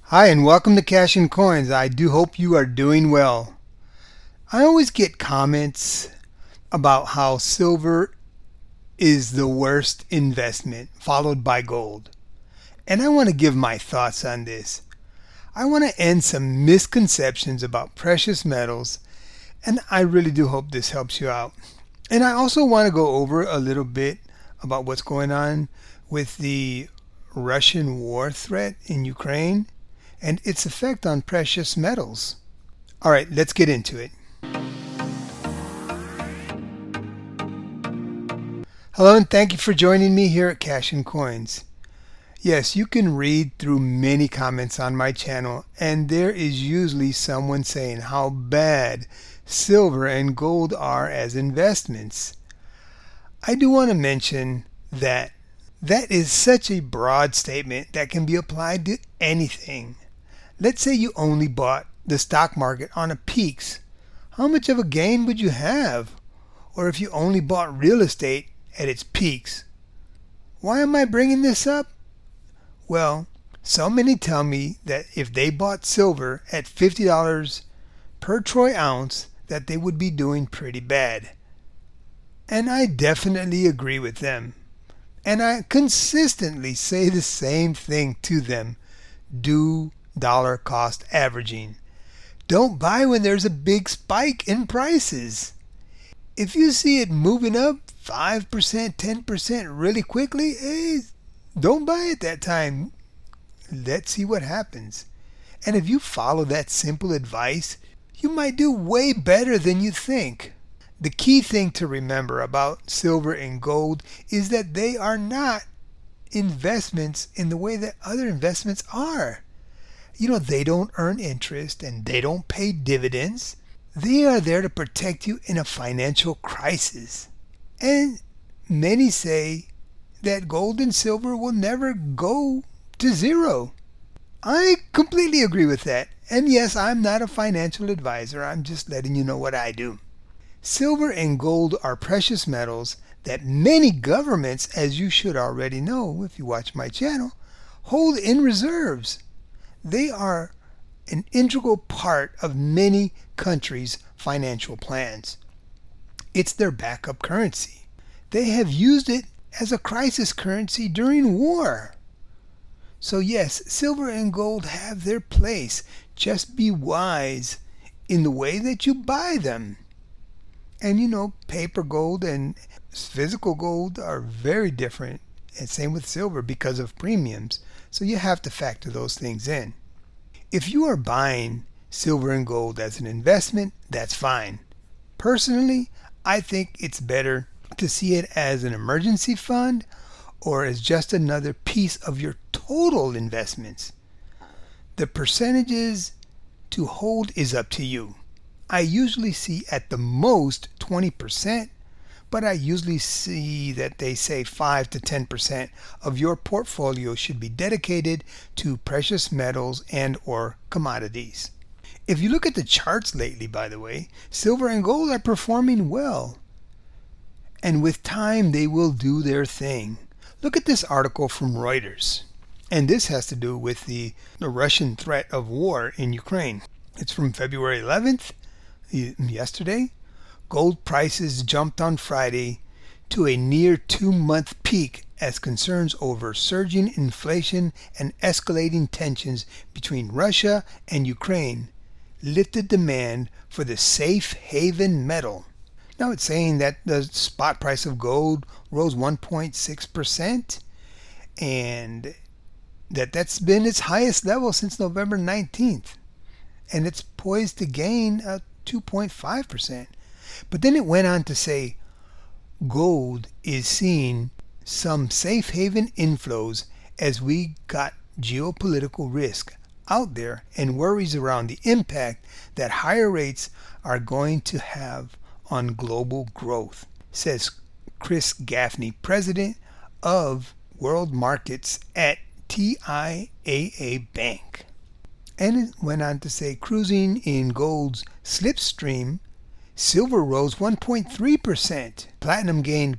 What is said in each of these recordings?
Hi, and welcome to Cash and Coins. I do hope you are doing well. I always get comments about how silver is the worst investment, followed by gold. And I want to give my thoughts on this. I want to end some misconceptions about precious metals, and I really do hope this helps you out. And I also want to go over a little bit about what's going on with the Russian war threat in Ukraine and its effect on precious metals. All right, let's get into it. Hello, and thank you for joining me here at Cash and Coins. Yes, you can read through many comments on my channel, and there is usually someone saying how bad silver and gold are as investments. I do want to mention that is such a broad statement that can be applied to anything. Let's say you only bought the stock market on a peaks. How much of a gain would you have? Or if you only bought real estate at its peaks. Why am I bringing this up? Well, so many tell me that if they bought silver at $50 per troy ounce, that they would be doing pretty bad. And I definitely agree with them. And I consistently say the same thing to them. Do dollar cost averaging. Don't buy when there's a big spike in prices. If you see it moving up 5%, 10% really quickly, don't buy at that time. Let's see what happens. And if you follow that simple advice, you might do way better than you think. The key thing to remember about silver and gold is that they are not investments in the way that other investments are. They don't earn interest and they don't pay dividends. They are there to protect you in a financial crisis. And many say that gold and silver will never go to zero. I completely agree with that. And yes, I'm not a financial advisor. I'm just letting you know what I do. Silver and gold are precious metals that many governments, as you should already know if you watch my channel, hold in reserves. They are an integral part of many countries' financial plans. It's their backup currency. They have used it as a crisis currency during war. So yes, silver and gold have their place. Just be wise in the way that you buy them. And paper gold and physical gold are very different. And same with silver because of premiums. So you have to factor those things in. If you are buying silver and gold as an investment, that's fine. Personally, I think it's better to see it as an emergency fund or as just another piece of your total investments. The percentages to hold is up to you. I usually see at the most 20%, but I usually see that they say 5 to 10% of your portfolio should be dedicated to precious metals and or commodities. If you look at the charts lately, by the way, silver and gold are performing well. And with time, they will do their thing. Look at this article from Reuters. And this has to do with the Russian threat of war in Ukraine. It's from February 11th, yesterday. Gold prices jumped on Friday to a near 2-month peak as concerns over surging inflation and escalating tensions between Russia and Ukraine lifted demand for the safe haven metal. Now it's saying that the spot price of gold rose 1.6% and that's been its highest level since November 19th. And it's poised to gain 2.5%. But then it went on to say gold is seeing some safe haven inflows as we got geopolitical risk out there and worries around the impact that higher rates are going to have on global growth, says Chris Gaffney, president of world markets at TIAA Bank. And it went on to say cruising in gold's slipstream, silver rose 1.3%, platinum gained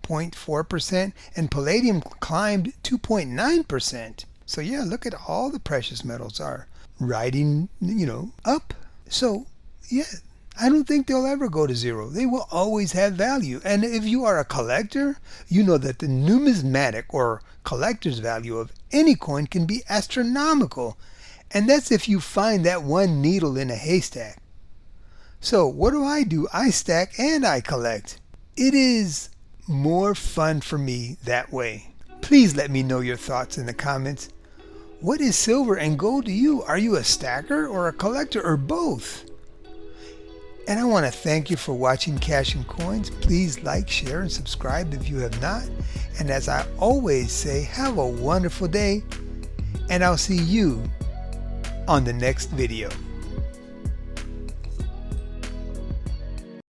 0.4%, and palladium climbed 2.9%. So yeah, look at all the precious metals are riding, up. So yeah, I don't think they'll ever go to zero. They will always have value. And if you are a collector, you know that the numismatic or collector's value of any coin can be astronomical. And that's if you find that one needle in a haystack. So what do? I stack and I collect. It is more fun for me that way. Please let me know your thoughts in the comments. What is silver and gold to you? Are you a stacker or a collector or both? And I want to thank you for watching Cash and Coins. Please like, share, and subscribe if you have not. And as I always say, have a wonderful day. And I'll see you on the next video.